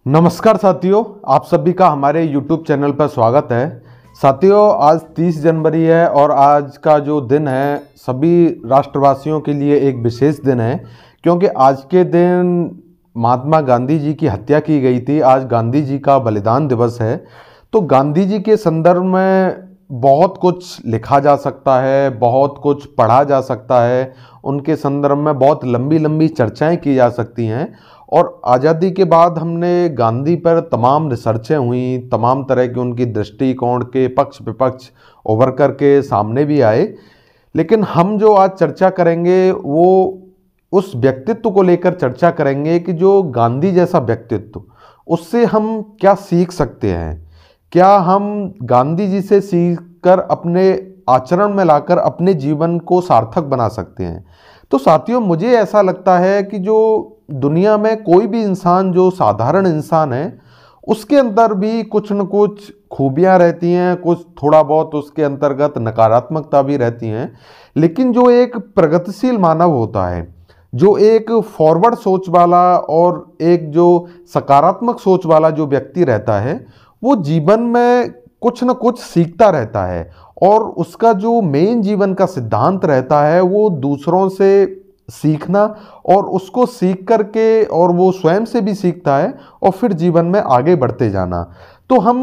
नमस्कार साथियों, आप सभी का हमारे YouTube चैनल पर स्वागत है। साथियों, आज 30 जनवरी है और आज का जो दिन है सभी राष्ट्रवासियों के लिए एक विशेष दिन है, क्योंकि आज के दिन महात्मा गांधी जी की हत्या की गई थी। आज गांधी जी का बलिदान दिवस है। तो गांधी जी के संदर्भ में बहुत कुछ लिखा जा सकता है, बहुत कुछ पढ़ा जा सकता है, उनके संदर्भ में बहुत लंबी लंबी चर्चाएं की जा सकती हैं। और आज़ादी के बाद हमने गांधी पर तमाम रिसर्चें हुई, तमाम तरह के उनकी दृष्टिकोण के पक्ष विपक्ष उभर कर के सामने भी आए। लेकिन हम जो आज चर्चा करेंगे वो उस व्यक्तित्व को लेकर चर्चा करेंगे कि जो गांधी जैसा व्यक्तित्व, उससे हम क्या सीख सकते हैं, क्या हम गांधी जी से सीख कर अपने आचरण में लाकर अपने जीवन को सार्थक बना सकते हैं। तो साथियों, मुझे ऐसा लगता है कि जो दुनिया में कोई भी इंसान जो साधारण इंसान है, उसके अंदर भी कुछ न कुछ खूबियां रहती हैं, कुछ थोड़ा बहुत उसके अंतर्गत नकारात्मकता भी रहती हैं। लेकिन जो एक प्रगतिशील मानव होता है, जो एक फॉरवर्ड सोच वाला और एक जो सकारात्मक सोच वाला जो व्यक्ति रहता है, वो जीवन में कुछ न कुछ सीखता रहता है। और उसका जो मेन जीवन का सिद्धांत रहता है वो दूसरों से सीखना, और उसको सीख करके और वो स्वयं से भी सीखता है और फिर जीवन में आगे बढ़ते जाना। तो हम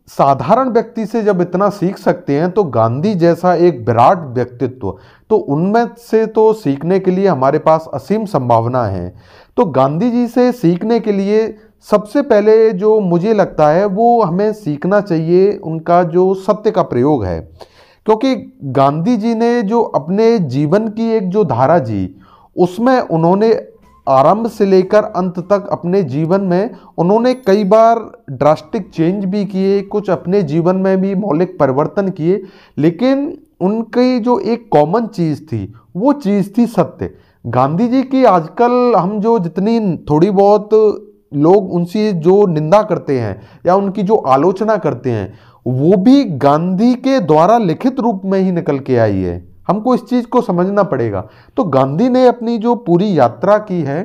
साधारण व्यक्ति से जब इतना सीख सकते हैं, तो गांधी जैसा एक विराट व्यक्तित्व, तो उनमें से तो सीखने के लिए हमारे पास असीम संभावना है। तो गांधी जी से सीखने के लिए सबसे पहले जो मुझे लगता है वो हमें सीखना चाहिए उनका जो सत्य का प्रयोग है। क्योंकि गांधी जी ने जो अपने जीवन की एक जो धारा जी, उसमें उन्होंने आरंभ से लेकर अंत तक अपने जीवन में उन्होंने कई बार ड्रास्टिक चेंज भी किए, कुछ अपने जीवन में भी मौलिक परिवर्तन किए। लेकिन उनकी जो एक कॉमन चीज़ थी वो चीज़ थी सत्य। गांधी जी की आजकल हम जो जितनी थोड़ी बहुत लोग उनसे जो निंदा करते हैं या उनकी जो आलोचना करते हैं, वो भी गांधी के द्वारा लिखित रूप में ही निकल के आई है। हमको इस चीज को समझना पड़ेगा। तो गांधी ने अपनी जो पूरी यात्रा की है,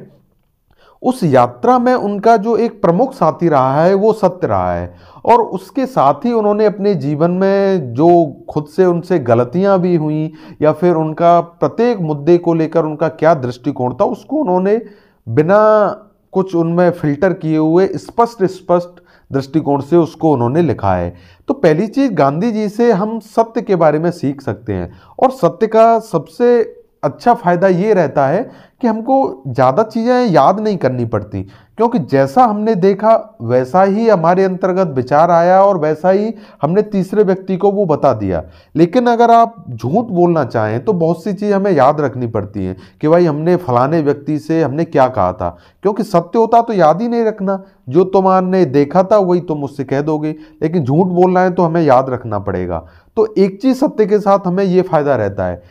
उस यात्रा में उनका जो एक प्रमुख साथी रहा है वो सत्य रहा है। और उसके साथ ही उन्होंने अपने जीवन में जो खुद से उनसे गलतियां भी हुई या फिर उनका प्रत्येक मुद्दे को लेकर उनका क्या दृष्टिकोण था, उसको उन्होंने बिना कुछ उनमें फिल्टर किए हुए स्पष्ट दृष्टिकोण से उसको उन्होंने लिखा है। तो पहली चीज, गांधी जी से हम सत्य के बारे में सीख सकते हैं। और सत्य का सबसे अच्छा फायदा ये रहता है कि हमको ज़्यादा चीज़ें याद नहीं करनी पड़ती, क्योंकि जैसा हमने देखा वैसा ही हमारे अंतर्गत विचार आया और वैसा ही हमने तीसरे व्यक्ति को वो बता दिया। लेकिन अगर आप झूठ बोलना चाहें तो बहुत सी चीज़ हमें याद रखनी पड़ती हैं कि भाई हमने फलाने व्यक्ति से हमने क्या कहा था, क्योंकि सत्य होता तो याद ही नहीं रखना, जो तुमने देखा था वही तुम मुझसे कह दोगे। लेकिन झूठ बोलना है तो हमें याद रखना पड़ेगा। तो एक चीज़ सत्य के साथ हमें ये फायदा रहता है।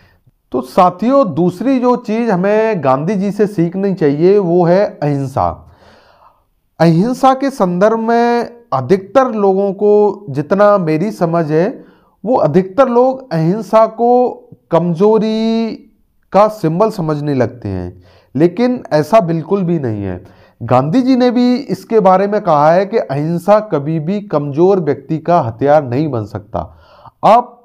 तो साथियों, दूसरी जो चीज हमें गांधी जी से सीखनी चाहिए वो है अहिंसा। अहिंसा के संदर्भ में अधिकतर लोगों को, जितना मेरी समझ है, वो अधिकतर लोग अहिंसा को कमजोरी का सिंबल समझने लगते हैं। लेकिन ऐसा बिल्कुल भी नहीं है। गांधी जी ने भी इसके बारे में कहा है कि अहिंसा कभी भी कमजोर व्यक्ति का हथियार नहीं बन सकता। आप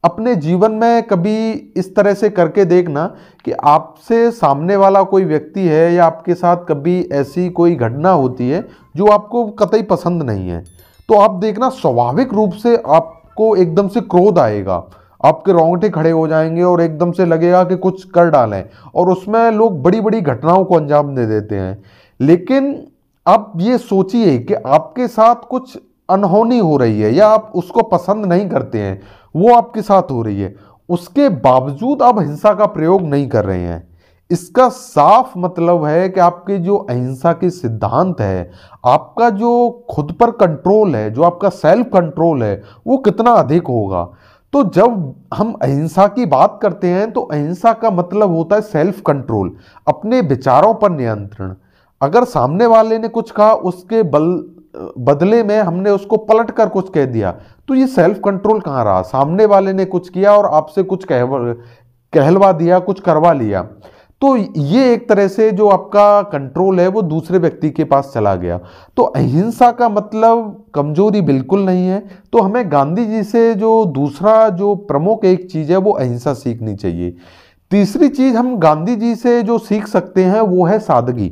अपने जीवन में कभी इस तरह से करके देखना कि आपसे सामने वाला कोई व्यक्ति है या आपके साथ कभी ऐसी कोई घटना होती है जो आपको कतई पसंद नहीं है, तो आप देखना स्वाभाविक रूप से आपको एकदम से क्रोध आएगा, आपके रोंगटे खड़े हो जाएंगे और एकदम से लगेगा कि कुछ कर डालें। और उसमें लोग बड़ी बड़ी घटनाओं को अंजाम दे देते हैं। लेकिन आप ये सोचिए कि आपके साथ कुछ अनहोनी हो रही है या आप उसको पसंद नहीं करते हैं, वो आपके साथ हो रही है, उसके बावजूद आप हिंसा का प्रयोग नहीं कर रहे हैं। इसका साफ मतलब है कि आपके जो अहिंसा के सिद्धांत है, आपका जो खुद पर कंट्रोल है, जो आपका सेल्फ कंट्रोल है, वो कितना अधिक होगा। तो जब हम अहिंसा की बात करते हैं तो अहिंसा का मतलब होता है सेल्फ कंट्रोल, अपने विचारों पर नियंत्रण। अगर सामने वाले ने कुछ कहा, उसके बदले में हमने उसको पलट कर कुछ कह दिया, तो ये सेल्फ कंट्रोल कहाँ रहा। सामने वाले ने कुछ किया और आपसे कुछ कहलवा दिया, कुछ करवा लिया, तो ये एक तरह से जो आपका कंट्रोल है वो दूसरे व्यक्ति के पास चला गया। तो अहिंसा का मतलब कमजोरी बिल्कुल नहीं है। तो हमें गांधी जी से जो दूसरा जो प्रमुख एक चीज है वो अहिंसा सीखनी चाहिए। तीसरी चीज हम गांधी जी से जो सीख सकते हैं वो है सादगी।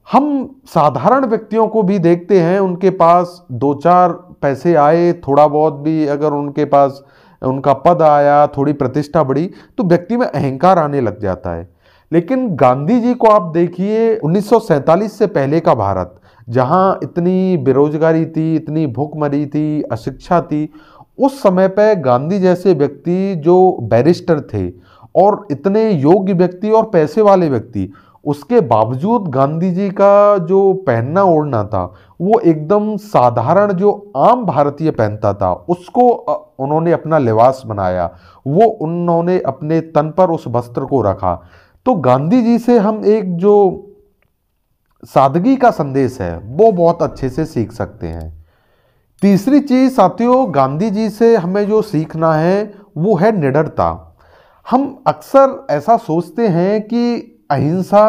हम साधारण व्यक्तियों को भी देखते हैं, उनके पास दो चार पैसे आए, थोड़ा बहुत भी अगर उनके पास उनका पद आया, थोड़ी प्रतिष्ठा बढ़ी, तो व्यक्ति में अहंकार आने लग जाता है। लेकिन गांधी जी को आप देखिए, 1947 से पहले का भारत, जहां इतनी बेरोजगारी थी, इतनी भूखमरी थी, अशिक्षा थी, उस समय पे गांधी जैसे व्यक्ति जो बैरिस्टर थे और इतने योग्य व्यक्ति और पैसे वाले व्यक्ति, उसके बावजूद गांधी जी का जो पहनना ओढ़ना था वो एकदम साधारण जो आम भारतीय पहनता था उसको उन्होंने अपना लिबास बनाया, वो उन्होंने अपने तन पर उस वस्त्र को रखा। तो गांधी जी से हम एक जो सादगी का संदेश है वो बहुत अच्छे से सीख सकते हैं। तीसरी चीज साथियों, गांधी जी से हमें जो सीखना है वो है निडरता। हम अक्सर ऐसा सोचते हैं कि अहिंसा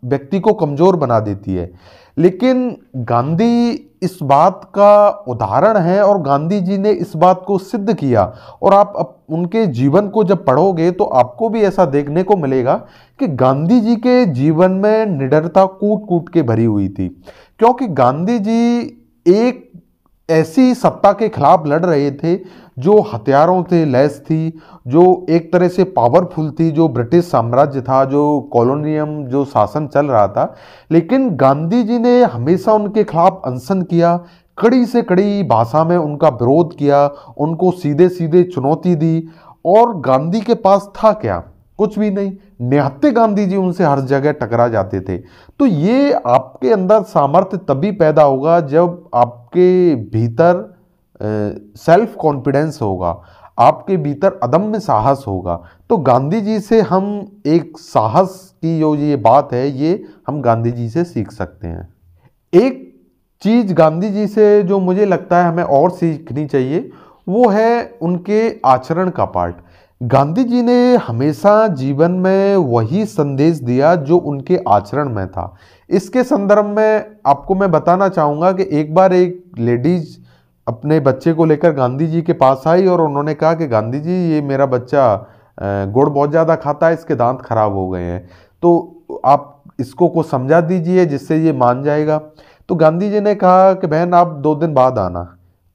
व्यक्ति को कमजोर बना देती है, लेकिन गांधी इस बात का उदाहरण है और गांधी जी ने इस बात को सिद्ध किया। और आप उनके जीवन को जब पढ़ोगे तो आपको भी ऐसा देखने को मिलेगा कि गांधी जी के जीवन में निडरता कूट कूट के भरी हुई थी, क्योंकि गांधी जी एक ऐसी सत्ता के खिलाफ लड़ रहे थे जो हथियारों से लैस थी, जो एक तरह से पावरफुल थी, जो ब्रिटिश साम्राज्य था, जो कॉलोनियम जो शासन चल रहा था। लेकिन गांधी जी ने हमेशा उनके खिलाफ अनशन किया, कड़ी से कड़ी भाषा में उनका विरोध किया, उनको सीधे सीधे चुनौती दी। और गांधी के पास था क्या? कुछ भी नहीं। निहत्थे गांधी जी उनसे हर जगह टकरा जाते थे। तो ये आपके अंदर सामर्थ्य तभी पैदा होगा जब आपके भीतर सेल्फ कॉन्फिडेंस होगा, आपके भीतर अदम्य साहस होगा। तो गांधी जी से हम एक साहस की जो ये बात है ये हम गांधी जी से सीख सकते हैं। एक चीज गांधी जी से जो मुझे लगता है हमें और सीखनी चाहिए वो है उनके आचरण का पार्ट। गांधी जी ने हमेशा जीवन में वही संदेश दिया जो उनके आचरण में था। इसके संदर्भ में आपको मैं बताना चाहूँगा कि एक बार एक लेडीज अपने बच्चे को लेकर गांधी जी के पास आई और उन्होंने कहा कि गांधी जी ये मेरा बच्चा गुड़ बहुत ज़्यादा खाता है, इसके दांत खराब हो गए हैं, तो आप इसको कुछ समझा दीजिए जिससे ये मान जाएगा। तो गांधी जी ने कहा कि बहन आप 2 दिन बाद आना।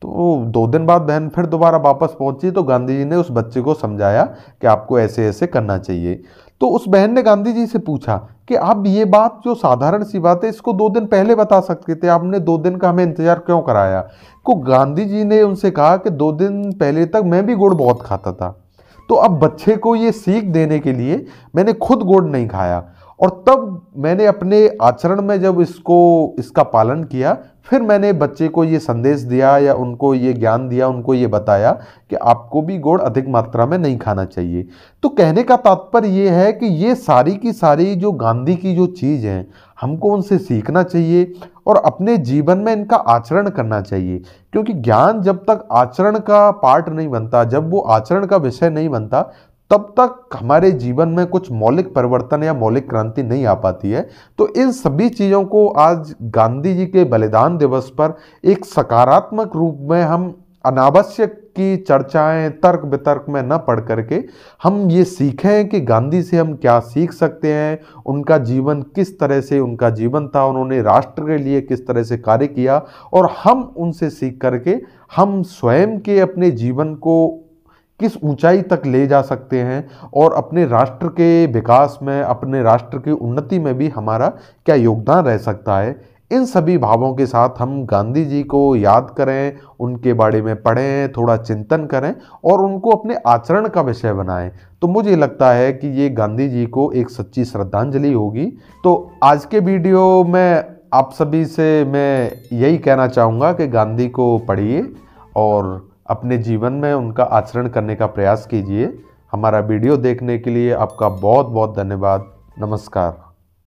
तो 2 दिन बाद बहन फिर दोबारा वापस पहुंची तो गांधी जी ने उस बच्चे को समझाया कि आपको ऐसे ऐसे करना चाहिए। तो उस बहन ने गांधी जी से पूछा कि आप ये बात जो साधारण सी बात है इसको 2 दिन पहले बता सकते थे, आपने 2 दिन का हमें इंतजार क्यों कराया? को गांधी जी ने उनसे कहा कि 2 दिन पहले तक मैं भी गुड़ बहुत खाता था, तो अब बच्चे को ये सीख देने के लिए मैंने खुद गुड़ नहीं खाया और तब मैंने अपने आचरण में जब इसका पालन किया, फिर मैंने बच्चे को ये संदेश दिया या उनको ये ज्ञान दिया, उनको ये बताया कि आपको भी गुड़ अधिक मात्रा में नहीं खाना चाहिए। तो कहने का तात्पर्य ये है कि ये सारी की सारी जो गांधी की जो चीज़ है हमको उनसे सीखना चाहिए और अपने जीवन में इनका आचरण करना चाहिए, क्योंकि ज्ञान जब तक आचरण का पार्ट नहीं बनता, जब वो आचरण का विषय नहीं बनता, तब तक हमारे जीवन में कुछ मौलिक परिवर्तन या मौलिक क्रांति नहीं आ पाती है। तो इन सभी चीज़ों को आज गांधी जी के बलिदान दिवस पर एक सकारात्मक रूप में हम अनावश्यक की चर्चाएं तर्क वितर्क में न पढ़ करके हम ये सीखें कि गांधी से हम क्या सीख सकते हैं, उनका जीवन किस तरह से उनका जीवन था, उन्होंने राष्ट्र के लिए किस तरह से कार्य किया और हम उनसे सीख करके हम स्वयं के अपने जीवन को किस ऊंचाई तक ले जा सकते हैं और अपने राष्ट्र के विकास में, अपने राष्ट्र की उन्नति में भी हमारा क्या योगदान रह सकता है। इन सभी भावों के साथ हम गांधी जी को याद करें, उनके बारे में पढ़ें, थोड़ा चिंतन करें और उनको अपने आचरण का विषय बनाएं। तो मुझे लगता है कि ये गांधी जी को एक सच्ची श्रद्धांजलि होगी। तो आज के वीडियो में आप सभी से मैं यही कहना चाहूँगा कि गांधी को पढ़िए और अपने जीवन में उनका आचरण करने का प्रयास कीजिए। हमारा वीडियो देखने के लिए आपका बहुत बहुत धन्यवाद। नमस्कार।